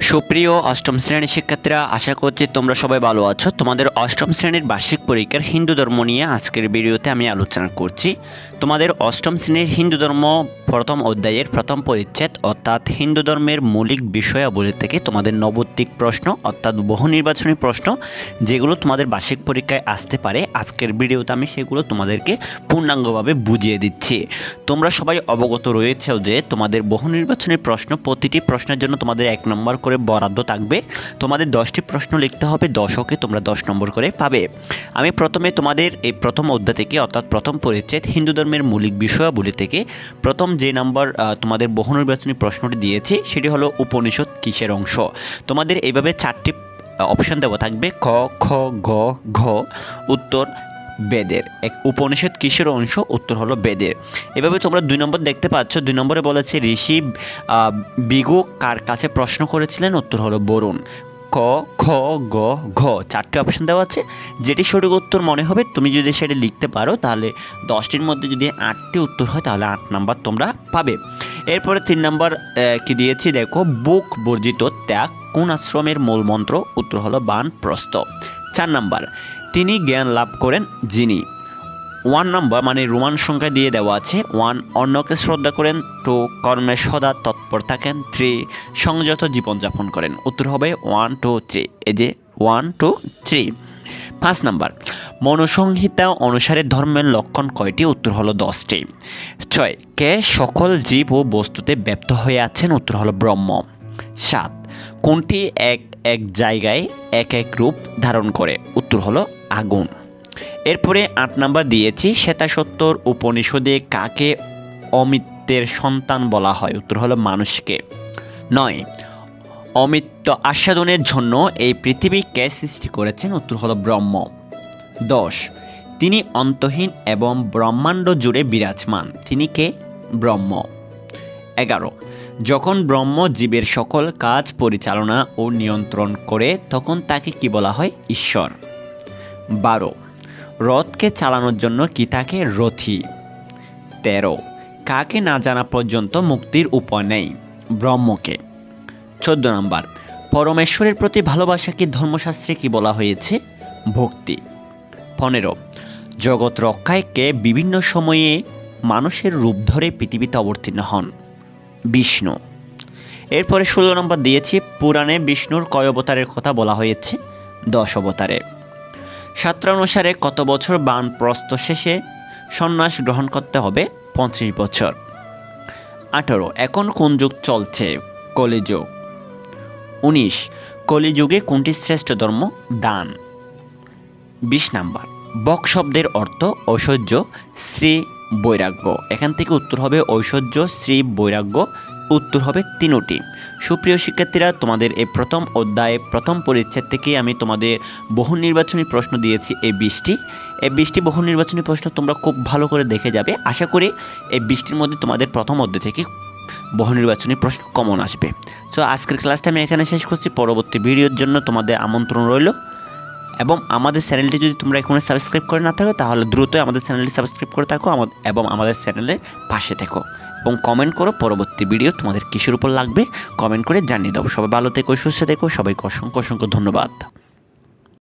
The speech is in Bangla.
সুপ্রিয় অষ্টম শ্রেণীর শিক্ষার্থীরা, আশা করছি তোমরা সবাই ভালো আছো। তোমাদের অষ্টম শ্রেণীর বার্ষিক পরীক্ষার হিন্দু ধর্ম নিয়ে আজকের ভিডিওতে আমি আলোচনা করছি। তোমাদের অষ্টম শ্রেণীর হিন্দু ধর্ম প্রথম অধ্যায়ের প্রথম পরিচ্ছেদ অর্থাৎ হিন্দু ধর্মের মৌলিক বিষয়াবলী থেকে তোমাদের নৈর্ব্যক্তিক প্রশ্ন অর্থাৎ বহু নির্বাচনী প্রশ্ন যেগুলো তোমাদের বার্ষিক পরীক্ষায় আসতে পারে, আজকের ভিডিওতে আমি সেগুলো তোমাদেরকে পূর্ণাঙ্গভাবে বুঝিয়ে দিচ্ছি। তোমরা সবাই অবগত রয়েছে যে তোমাদের বহু নির্বাচনী প্রশ্ন প্রতিটি প্রশ্নের জন্য তোমাদের 1 নম্বর করে বরাদ্দ থাকবে। তোমাদের 10টি প্রশ্ন লিখতে হবে, 10কে তোমরা 10 নম্বর করে পাবে। আমি প্রথমে তোমাদের এই প্রথম অধ্যায় থেকে অর্থাৎ প্রথম পরিচ্ছেদ হিন্দু ধর্মের মৌলিক বিষয়াবলী থেকে প্রথম যে নাম্বার তোমাদের বহু নির্বাচনী প্রশ্নটি দিয়েছি সেটি হলো উপনিষদ কিসের অংশ। তোমাদের এইভাবে 4টি অপশন দেওয়া থাকবে, ক, খ, গ, ঘ। উত্তর বেদের। এক উপনিষদ কিসের অংশ? উত্তর হলো বেদের। এভাবে তোমরা 2 নম্বর দেখতে পাচ্ছ। 2 নম্বরে বলেছে ঋষি বিগু কার কাছে প্রশ্ন করেছিলেন? উত্তর হলো বরুণ। ক, খ, গ, ঘ 4টি অপশন দেওয়া আছে। যেটি সঠিক উত্তর মনে হবে তুমি যদি সেটা লিখতে পারো তাহলে 10টির মধ্যে যদি 8টি উত্তর হয় তাহলে 8 নাম্বার তোমরা পাবে। এরপরে 3 নম্বর কি দিয়েছি দেখো, বুক বর্জিত ত্যাগ কোন আশ্রমের মূল মন্ত্র? উত্তর হলো বানপ্রস্থ। 4 নম্বর, তিনি জ্ঞান লাভ করেন যিনি। 1 নম্বর মানে রোমান সংখ্যা দিয়ে দেওয়া আছে। 1 অন্যকে শ্রদ্ধা করেন, 2 কর্মে সদা তৎপর থাকেন, 3 সংযত জীবনযাপন করেন। উত্তর হবে 1, 2, 3। এই যে 1, 2, 3। 5 নম্বর, মনুসংহিতা অনুসারে ধর্মের লক্ষণ কয়টি? উত্তর হলো 10টি। 6 কে সকল জীব ও বস্তুতে ব্যপ্ত হয়ে আছেন? উত্তর হলো ব্রহ্ম। 7 কোনটি এক জায়গায় এক রূপ ধারণ করে? উত্তর হলো আগুন। এরপরে 8 নাম্বার দিয়েছি, শ্বেতাসত্তর উপনিষদে কাকে অমিত্যের সন্তান বলা হয়? উত্তর হলো মানুষকে। 9 অমিত্য আস্বাদনের জন্য এই পৃথিবী কে সৃষ্টি করেছেন? উত্তর হলো ব্রহ্ম। 10 তিনি অন্তহীন এবং ব্রহ্মাণ্ড জুড়ে বিরাজমান, তিনি কে? ব্রহ্ম। 11 যখন ব্রহ্ম জীবের সকল কাজ পরিচালনা ও নিয়ন্ত্রণ করে তখন তাকে কি বলা হয়? ঈশ্বর। 12 রথকে চালানোর জন্য কি থাকে? রথী। 13 কাকে না জানা পর্যন্ত মুক্তির উপায় নেই? ব্রহ্মকে। 14 নম্বর, পরমেশ্বরের প্রতি ভালোবাসাকে ধর্মশাস্ত্রে কি বলা হয়েছে? ভক্তি। 15 জগৎ রক্ষায় কে বিভিন্ন সময়ে মানুষের রূপ ধরে পৃথিবীতে অবতীর্ণ হন? বিষ্ণু। এরপরে 16 নম্বর দিয়েছি, পুরাণে বিষ্ণুর কয় অবতারের কথা বলা হয়েছে? 10 অবতারের। শাস্ত্র অনুসারে কত বছর বানপ্রস্থ শেষে সন্ন্যাস গ্রহণ করতে হবে? 25 বছর। 18 এখন কোন যুগ চলছে? কলিযুগ। 19 কলিযুগে কোনটি শ্রেষ্ঠ ধর্ম? দান। 20 নাম্বার, বক শব্দের অর্থ ঐশ্বর্য, শ্রী, বৈরাগ্য। এখান থেকে উত্তর হবে ঐশ্বর্য, শ্রী, বৈরাগ্য। উত্তর হবে 3টি। সুপ্রিয় শিক্ষার্থীরা, তোমাদের এই প্রথম অধ্যায়ে প্রথম পরিচ্ছেদ থেকে আমি তোমাদের বহু নির্বাচনী প্রশ্ন দিয়েছি এই 20টি বহু নির্বাচনী প্রশ্ন তোমরা খুব ভালো করে দেখে যাবে। আশা করি এই 20টির মধ্যে তোমাদের প্রথম অধ্যায় থেকে বহু নির্বাচনী প্রশ্ন কমন আসবে। সো আজকের ক্লাসটা আমি এখানে শেষ করছি। পরবর্তী ভিডিওর জন্য তোমাদের আমন্ত্রণ রইল এবং আমাদের চ্যানেলটি যদি তোমরা এখনো সাবস্ক্রাইব করে না থাকো তাহলে দ্রুতই আমাদের চ্যানেলটি সাবস্ক্রাইব করে থাকো এবং আমাদের চ্যানেলের পাশে থেকো এবং কমেন্ট করো পরবর্তী ভিডিও তোমাদের কিসের উপর লাগবে কমেন্ট করে জানিয়ে দাও। সবাই ভালো থেকো, সুস্থ থেকো। সবাইকে অসংখ্য ধন্যবাদ।